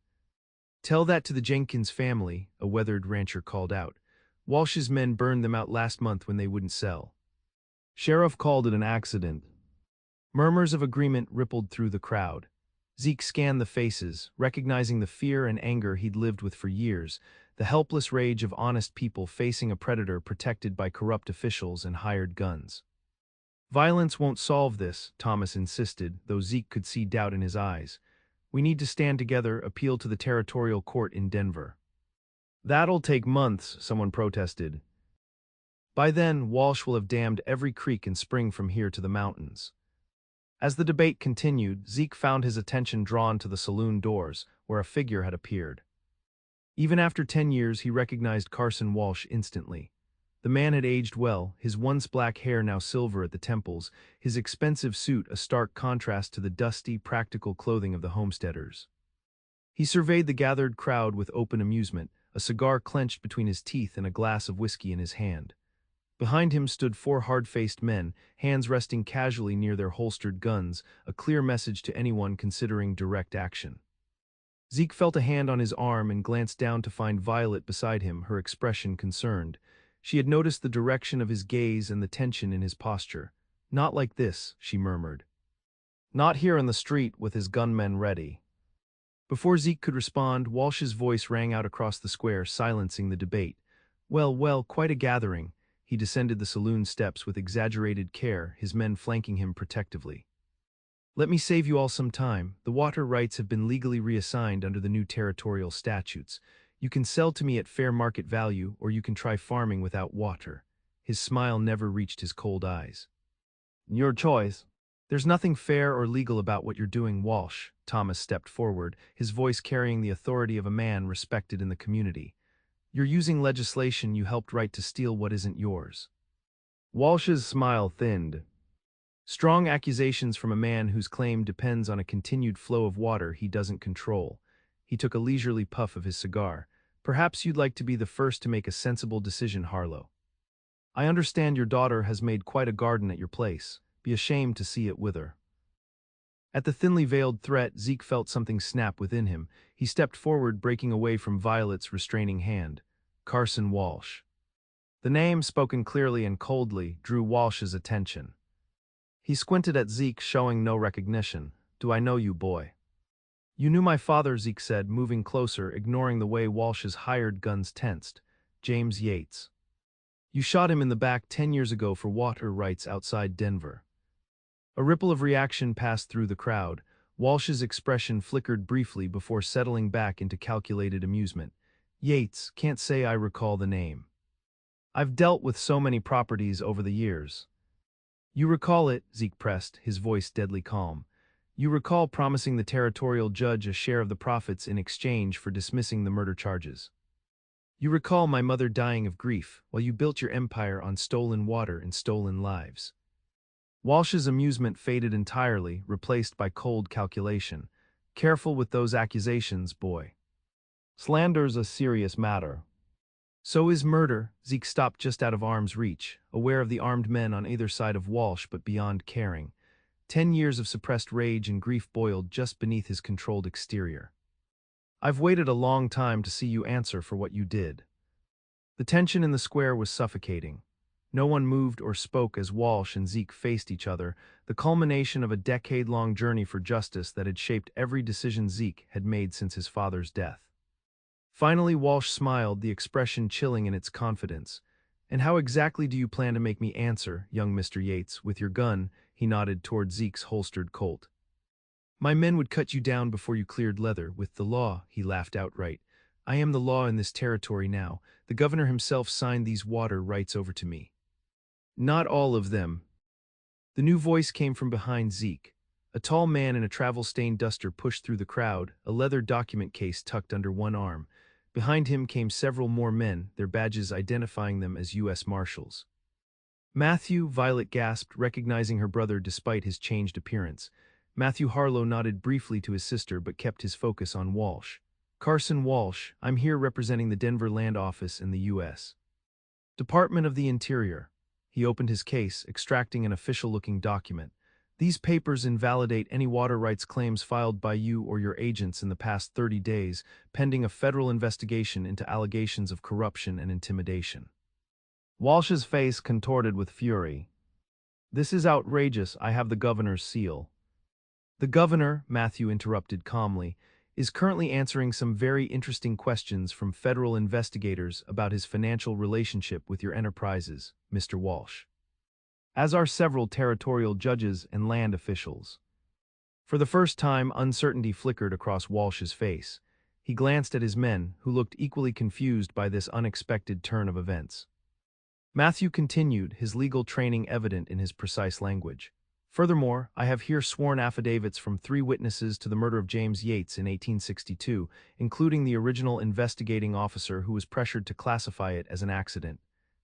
Tell that to the Jenkins family, a weathered rancher called out. Walsh's men burned them out last month when they wouldn't sell. Sheriff called it an accident. Murmurs of agreement rippled through the crowd. Zeke scanned the faces, recognizing the fear and anger he'd lived with for years, the helpless rage of honest people facing a predator protected by corrupt officials and hired guns. Violence won't solve this, Thomas insisted, though Zeke could see doubt in his eyes. We need to stand together, appeal to the territorial court in Denver. That'll take months, someone protested. By then, Walsh will have dammed every creek and spring from here to the mountains. As the debate continued, Zeke found his attention drawn to the saloon doors, where a figure had appeared. Even after 10 years, he recognized Carson Walsh instantly. The man had aged well, his once black hair now silver at the temples, his expensive suit a stark contrast to the dusty, practical clothing of the homesteaders. He surveyed the gathered crowd with open amusement, a cigar clenched between his teeth and a glass of whiskey in his hand. Behind him stood 4 hard-faced men, hands resting casually near their holstered guns, a clear message to anyone considering direct action. Zeke felt a hand on his arm and glanced down to find Violet beside him, her expression concerned. She had noticed the direction of his gaze and the tension in his posture. Not like this, she murmured. Not here on the street with his gunmen ready. Before Zeke could respond, Walsh's voice rang out across the square, silencing the debate. Well, quite a gathering. He descended the saloon steps with exaggerated care, his men flanking him protectively. Let me save you all some time. The water rights have been legally reassigned under the new territorial statutes. You can sell to me at fair market value, or you can try farming without water. His smile never reached his cold eyes. Your choice. There's nothing fair or legal about what you're doing, Walsh. Thomas stepped forward, his voice carrying the authority of a man respected in the community. You're using legislation you helped write to steal what isn't yours. Walsh's smile thinned. Strong accusations from a man whose claim depends on a continued flow of water he doesn't control. He took a leisurely puff of his cigar. Perhaps you'd like to be the first to make a sensible decision, Harlow. I understand your daughter has made quite a garden at your place. be ashamed to see it wither. At the thinly veiled threat, Zeke felt something snap within him. He stepped forward, breaking away from Violet's restraining hand. Carson Walsh. The name, spoken clearly and coldly, drew Walsh's attention. He squinted at Zeke, showing no recognition. "Do I know you, boy?" "You knew my father," Zeke said, moving closer, ignoring the way Walsh's hired guns tensed. "James Yates. You shot him in the back 10 years ago for water rights outside Denver." A ripple of reaction passed through the crowd. Walsh's expression flickered briefly before settling back into calculated amusement. "Yates, can't say I recall the name. I've dealt with so many properties over the years." "You recall it," Zeke pressed, his voice deadly calm. "You recall promising the territorial judge a share of the profits in exchange for dismissing the murder charges. You recall my mother dying of grief while you built your empire on stolen water and stolen lives." Walsh's amusement faded entirely, replaced by cold calculation. "Careful with those accusations, boy. Slander's a serious matter." "So is murder." Zeke stopped just out of arm's reach, aware of the armed men on either side of Walsh but beyond caring. 10 years of suppressed rage and grief boiled just beneath his controlled exterior. "I've waited a long time to see you answer for what you did." The tension in the square was suffocating. No one moved or spoke as Walsh and Zeke faced each other, the culmination of a decade-long journey for justice that had shaped every decision Zeke had made since his father's death. Finally, Walsh smiled, the expression chilling in its confidence. "And how exactly do you plan to make me answer, young Mr. Yates? With your gun?" He nodded toward Zeke's holstered Colt. "My men would cut you down before you cleared leather. With the law," he laughed outright. "I am the law in this territory now. The governor himself signed these water rights over to me." "Not all of them." The new voice came from behind Zeke. A tall man in a travel-stained duster pushed through the crowd, a leather document case tucked under one arm. Behind him came several more men, their badges identifying them as U.S. Marshals. "Matthew," Violet gasped, recognizing her brother despite his changed appearance. Matthew Harlow nodded briefly to his sister but kept his focus on Walsh. "Carson Walsh, I'm here representing the Denver Land Office in the U.S. Department of the Interior." He opened his case, extracting an official-looking document. "These papers invalidate any water rights claims filed by you or your agents in the past 30 days, pending a federal investigation into allegations of corruption and intimidation." Walsh's face contorted with fury. "This is outrageous. I have the governor's seal." "The governor," Matthew interrupted calmly, "is currently answering some very interesting questions from federal investigators about his financial relationship with your enterprises, Mr. Walsh. As are several territorial judges and land officials." For the first time, uncertainty flickered across Walsh's face. He glanced at his men, who looked equally confused by this unexpected turn of events. Matthew continued, his legal training evident in his precise language. "Furthermore, I have here sworn affidavits from 3 witnesses to the murder of James Yates in 1862, including the original investigating officer who was pressured to classify it as an accident."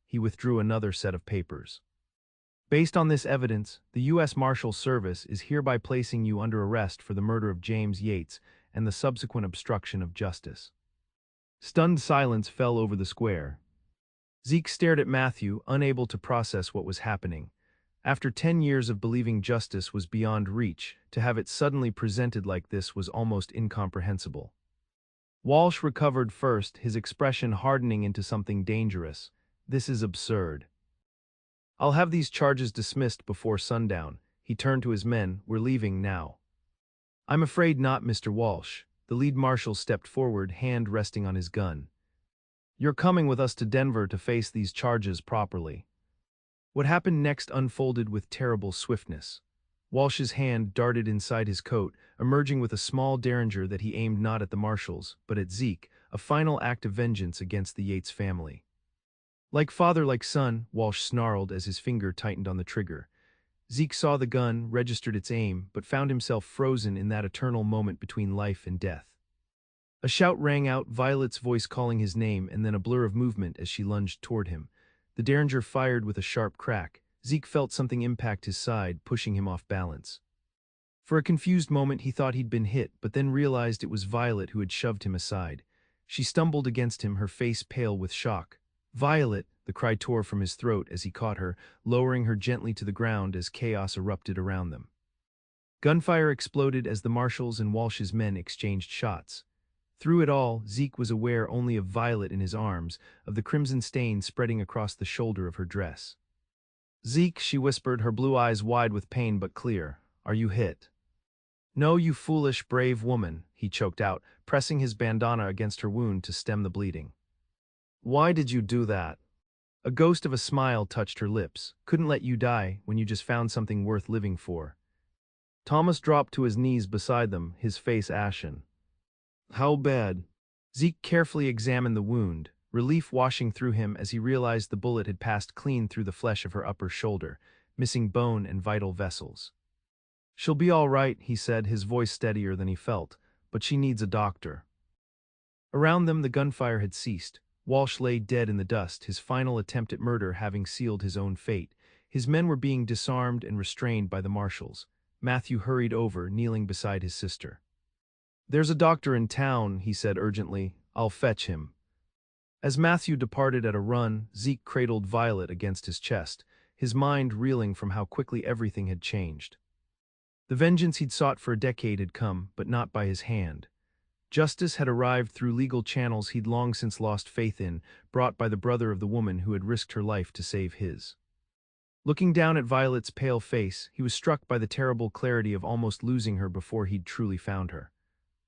He withdrew another set of papers. "Based on this evidence, the U.S. Marshal Service is hereby placing you under arrest for the murder of James Yates and the subsequent obstruction of justice." Stunned silence fell over the square. Zeke stared at Matthew, unable to process what was happening. After 10 years of believing justice was beyond reach, to have it suddenly presented like this was almost incomprehensible. Walsh recovered first, his expression hardening into something dangerous. "This is absurd. I'll have these charges dismissed before sundown." He turned to his men. "We're leaving now." "I'm afraid not, Mr. Walsh." The lead marshal stepped forward, hand resting on his gun. "You're coming with us to Denver to face these charges properly." What happened next unfolded with terrible swiftness. Walsh's hand darted inside his coat, emerging with a small derringer that he aimed not at the marshals, but at Zeke, a final act of vengeance against the Yates family. "Like father, like son," Walsh snarled as his finger tightened on the trigger. Zeke saw the gun, registered its aim, but found himself frozen in that eternal moment between life and death. A shout rang out, Violet's voice calling his name, and then a blur of movement as she lunged toward him. The derringer fired with a sharp crack. Zeke felt something impact his side, pushing him off balance. For a confused moment he thought he'd been hit, but then realized it was Violet who had shoved him aside. She stumbled against him, her face pale with shock. "Violet!" The The cry tore from his throat as he caught her, lowering her gently to the ground as chaos erupted around them. Gunfire exploded as the marshals and Walsh's men exchanged shots. Through it all, Zeke was aware only of Violet in his arms, of the crimson stain spreading across the shoulder of her dress. "Zeke," she whispered, her blue eyes wide with pain but clear, "are you hit?" "No, you foolish, brave woman," he choked out, pressing his bandana against her wound to stem the bleeding. "Why did you do that?" A ghost of a smile touched her lips. "Couldn't let you die when you just found something worth living for." Thomas dropped to his knees beside them, his face ashen. "How bad?" Zeke carefully examined the wound, relief washing through him as he realized the bullet had passed clean through the flesh of her upper shoulder, missing bone and vital vessels. "She'll be all right," he said, his voice steadier than he felt, "but she needs a doctor." Around them the gunfire had ceased. Walsh lay dead in the dust, his final attempt at murder having sealed his own fate. His men were being disarmed and restrained by the marshals. Matthew hurried over, kneeling beside his sister. "There's a doctor in town," he said urgently. "I'll fetch him." As Matthew departed at a run, Zeke cradled Violet against his chest, his mind reeling from how quickly everything had changed. The vengeance he'd sought for a decade had come, but not by his hand. Justice had arrived through legal channels he'd long since lost faith in, brought by the brother of the woman who had risked her life to save his. Looking down at Violet's pale face, he was struck by the terrible clarity of almost losing her before he'd truly found her.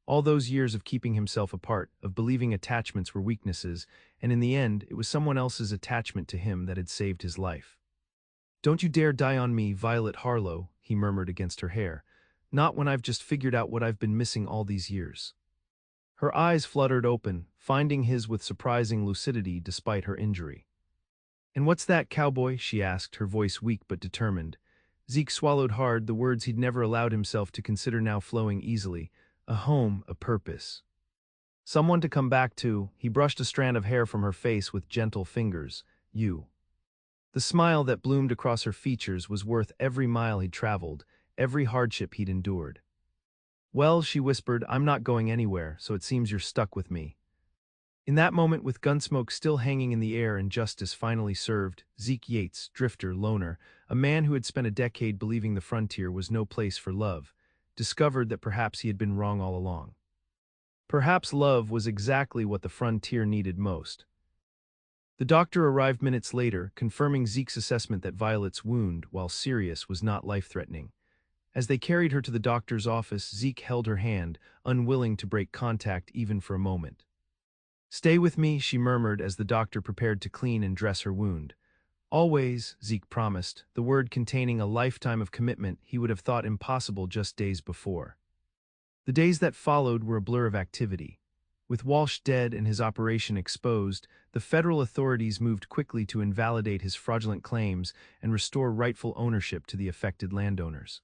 All those years of keeping himself apart, of believing attachments were weaknesses, and in the end, it was someone else's attachment to him that had saved his life. "Don't you dare die on me, Violet Harlow," he murmured against her hair. "Not when I've just figured out what I've been missing all these years." Her eyes fluttered open, finding his with surprising lucidity despite her injury. "And what's that, Cowboy?" she asked, her voice weak but determined. Zeke swallowed hard, the words he'd never allowed himself to consider now flowing easily. "A home, a purpose. Someone to come back to." He brushed a strand of hair from her face with gentle fingers. "You." The smile that bloomed across her features was worth every mile he'd traveled, every hardship he'd endured. "Well," she whispered, "I'm not going anywhere, so it seems you're stuck with me." In that moment, with Gunsmoke still hanging in the air and justice finally served, Zeke Yates, drifter, loner, a man who had spent a decade believing the frontier was no place for love, discovered that perhaps he had been wrong all along. Perhaps love was exactly what the frontier needed most. The doctor arrived minutes later, confirming Zeke's assessment that Violet's wound, while serious, was not life-threatening. As they carried her to the doctor's office, Zeke held her hand, unwilling to break contact even for a moment. "Stay with me," she murmured as the doctor prepared to clean and dress her wound. "Always," Zeke promised, the word containing a lifetime of commitment he would have thought impossible just days before. The days that followed were a blur of activity. With Walsh dead and his operation exposed, the federal authorities moved quickly to invalidate his fraudulent claims and restore rightful ownership to the affected landowners.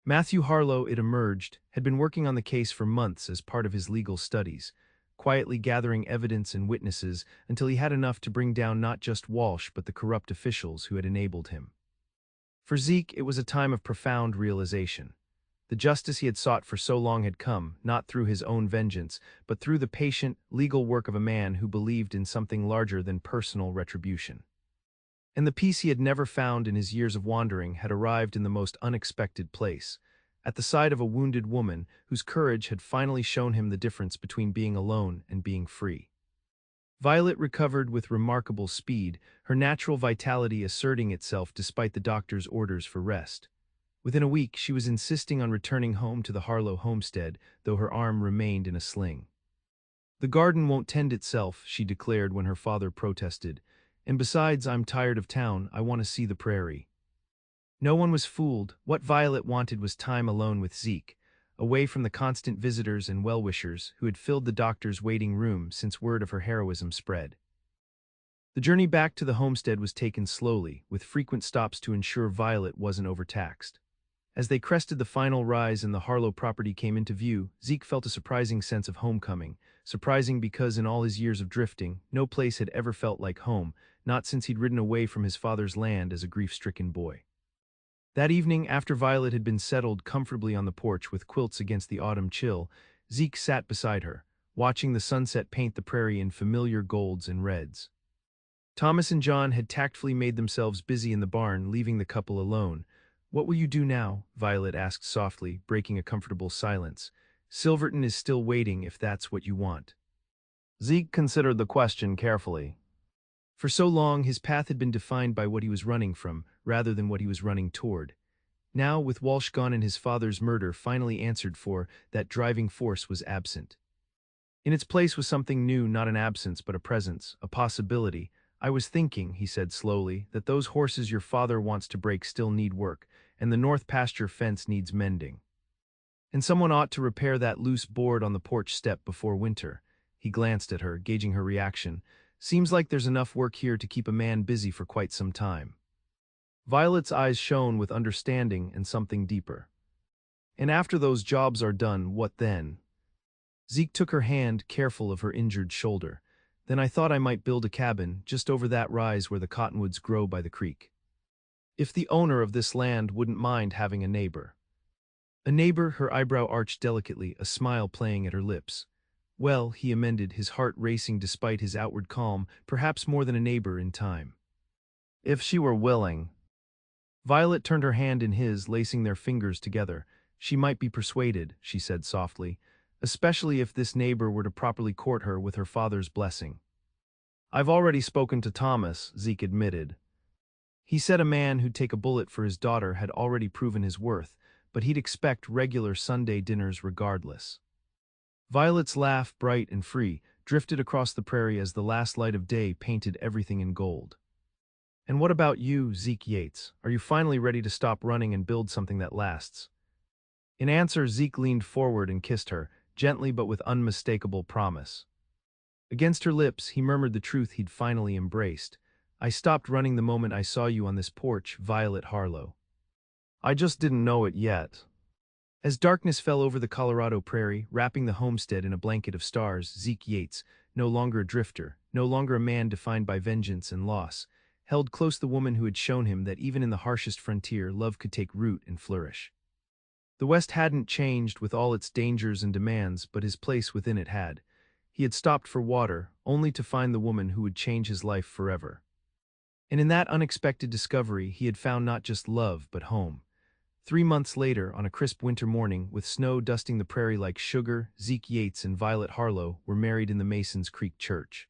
Matthew Harlow, it emerged, had been working on the case for months as part of his legal studies, quietly gathering evidence and witnesses until he had enough to bring down not just Walsh but the corrupt officials who had enabled him. For Zeke, it was a time of profound realization. The justice he had sought for so long had come, not through his own vengeance, but through the patient, legal work of a man who believed in something larger than personal retribution. And the peace he had never found in his years of wandering had arrived in the most unexpected place, at the side of a wounded woman whose courage had finally shown him the difference between being alone and being free. Violet recovered with remarkable speed, her natural vitality asserting itself despite the doctor's orders for rest. Within a week, she was insisting on returning home to the Harlow homestead, though her arm remained in a sling. "The garden won't tend itself," she declared when her father protested. "And besides, I'm tired of town, I want to see the prairie." No one was fooled. What Violet wanted was time alone with Zeke, away from the constant visitors and well-wishers who had filled the doctor's waiting room since word of her heroism spread. The journey back to the homestead was taken slowly, with frequent stops to ensure Violet wasn't overtaxed. As they crested the final rise and the Harlow property came into view, Zeke felt a surprising sense of homecoming, surprising because in all his years of drifting, no place had ever felt like home, not since he'd ridden away from his father's land as a grief-stricken boy. That evening, after Violet had been settled comfortably on the porch with quilts against the autumn chill, Zeke sat beside her, watching the sunset paint the prairie in familiar golds and reds. Thomas and John had tactfully made themselves busy in the barn, leaving the couple alone. "What will you do now?" Violet asked softly, breaking a comfortable silence. "Silverton is still waiting if that's what you want." Zeke considered the question carefully. For so long, his path had been defined by what he was running from, rather than what he was running toward. Now, with Walsh gone and his father's murder finally answered for, that driving force was absent. In its place was something new, not an absence, but a presence, a possibility. "I was thinking," he said slowly, "that those horses your father wants to break still need work, and the north pasture fence needs mending. And someone ought to repair that loose board on the porch step before winter." He glanced at her, gauging her reaction. "Seems like there's enough work here to keep a man busy for quite some time." Violet's eyes shone with understanding and something deeper. "And after those jobs are done, what then?" Zeke took her hand, careful of her injured shoulder. "Then I thought I might build a cabin just over that rise where the cottonwoods grow by the creek. If the owner of this land wouldn't mind having a neighbor." A neighbor, her eyebrow arched delicately, a smile playing at her lips. "Well," he amended, his heart racing despite his outward calm, "perhaps more than a neighbor in time. If she were willing." Violet turned her hand in his, lacing their fingers together. "She might be persuaded," she said softly, "especially if this neighbor were to properly court her with her father's blessing." "I've already spoken to Thomas," Zeke admitted. "He said a man who'd take a bullet for his daughter had already proven his worth, but he'd expect regular Sunday dinners regardless." Violet's laugh, bright and free, drifted across the prairie as the last light of day painted everything in gold. "And what about you, Zeke Yates? Are you finally ready to stop running and build something that lasts?" In answer, Zeke leaned forward and kissed her, gently but with unmistakable promise. Against her lips, he murmured the truth he'd finally embraced. "I stopped running the moment I saw you on this porch, Violet Harlow. I just didn't know it yet." As darkness fell over the Colorado prairie, wrapping the homestead in a blanket of stars, Zeke Yates, no longer a drifter, no longer a man defined by vengeance and loss, held close the woman who had shown him that even in the harshest frontier, love could take root and flourish. The West hadn't changed with all its dangers and demands, but his place within it had. He had stopped for water, only to find the woman who would change his life forever. And in that unexpected discovery, he had found not just love, but home. 3 months later, on a crisp winter morning, with snow dusting the prairie like sugar, Zeke Yates and Violet Harlow were married in the Masons Creek Church.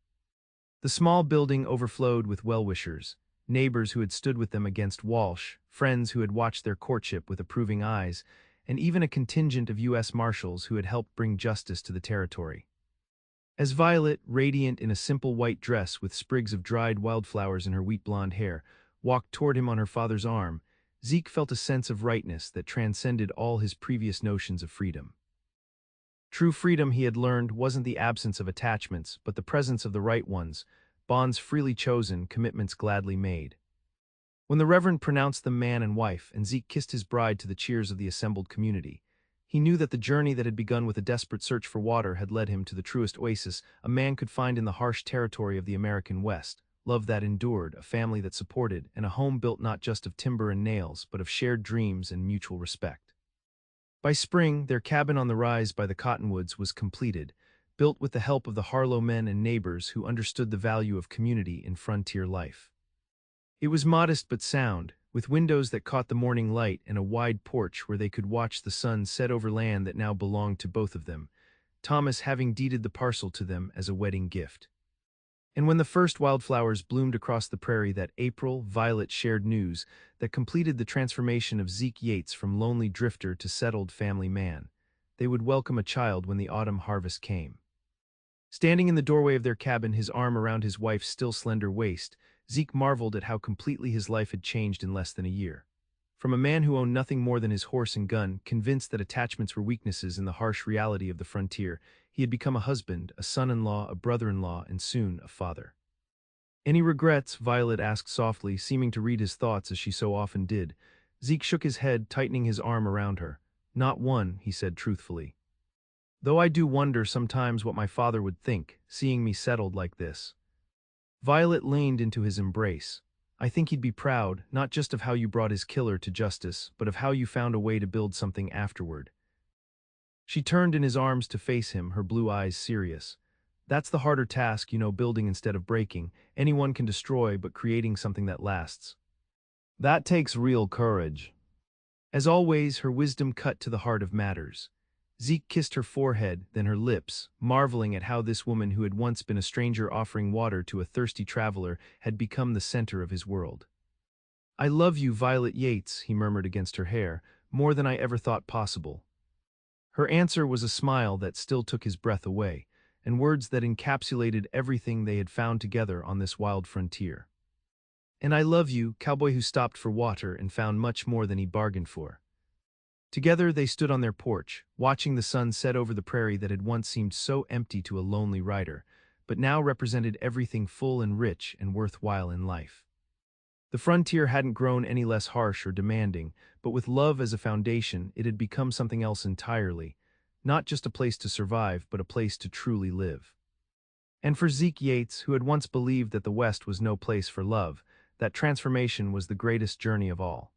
The small building overflowed with well-wishers, neighbors who had stood with them against Walsh, friends who had watched their courtship with approving eyes, and even a contingent of U.S. Marshals who had helped bring justice to the territory. As Violet, radiant in a simple white dress with sprigs of dried wildflowers in her wheat blonde hair, walked toward him on her father's arm, Zeke felt a sense of rightness that transcended all his previous notions of freedom. True freedom, he had learned, wasn't the absence of attachments, but the presence of the right ones, bonds freely chosen, commitments gladly made. When the Reverend pronounced them man and wife, and Zeke kissed his bride to the cheers of the assembled community, he knew that the journey that had begun with a desperate search for water had led him to the truest oasis a man could find in the harsh territory of the American West: love that endured, a family that supported, and a home built not just of timber and nails, but of shared dreams and mutual respect. By spring, their cabin on the rise by the cottonwoods was completed, built with the help of the Harlow men and neighbors who understood the value of community in frontier life. It was modest but sound, with windows that caught the morning light and a wide porch where they could watch the sun set over land that now belonged to both of them, Thomas having deeded the parcel to them as a wedding gift. And when the first wildflowers bloomed across the prairie that April, Violet shared news that completed the transformation of Zeke Yates from lonely drifter to settled family man. They would welcome a child when the autumn harvest came. Standing in the doorway of their cabin, his arm around his wife's still slender waist, Zeke marveled at how completely his life had changed in less than a year. From a man who owned nothing more than his horse and gun, convinced that attachments were weaknesses in the harsh reality of the frontier, he had become a husband, a son-in-law, a brother-in-law, and soon a father. "Any regrets?" Violet asked softly, seeming to read his thoughts as she so often did. Zeke shook his head, tightening his arm around her. "Not one," he said truthfully. "Though I do wonder sometimes what my father would think, seeing me settled like this." Violet leaned into his embrace. "I think he'd be proud, not just of how you brought his killer to justice, but of how you found a way to build something afterward." She turned in his arms to face him, her blue eyes serious. That's the harder task, building instead of breaking. Anyone can destroy, but creating something that lasts. That takes real courage. As always, her wisdom cut to the heart of matters. Zeke kissed her forehead, then her lips, marveling at how this woman who had once been a stranger offering water to a thirsty traveler had become the center of his world. I love you, Violet Yates, he murmured against her hair, more than I ever thought possible. Her answer was a smile that still took his breath away, and words that encapsulated everything they had found together on this wild frontier. And I love you, cowboy who stopped for water and found much more than he bargained for. Together they stood on their porch, watching the sun set over the prairie that had once seemed so empty to a lonely rider, but now represented everything full and rich and worthwhile in life. The frontier hadn't grown any less harsh or demanding, but with love as a foundation, it had become something else entirely, not just a place to survive, but a place to truly live. And for Zeke Yates, who had once believed that the West was no place for love, that transformation was the greatest journey of all.